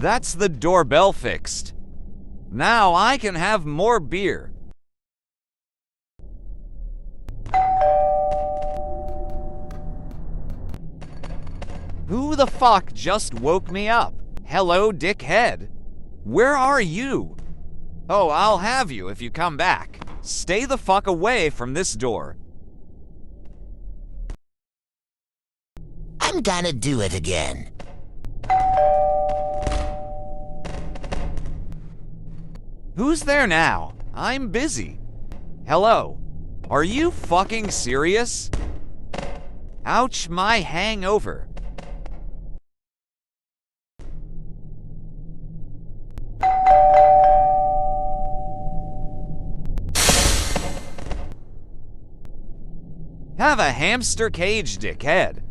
That's the doorbell fixed. Now I can have more beer. Who the fuck just woke me up? Hello, dickhead. Where are you? Oh, I'll have you if you come back. Stay the fuck away from this door. I'm gonna do it again. Who's there now? I'm busy. Hello. Are you fucking serious? Ouch, my hangover. Have a hamster cage, dickhead.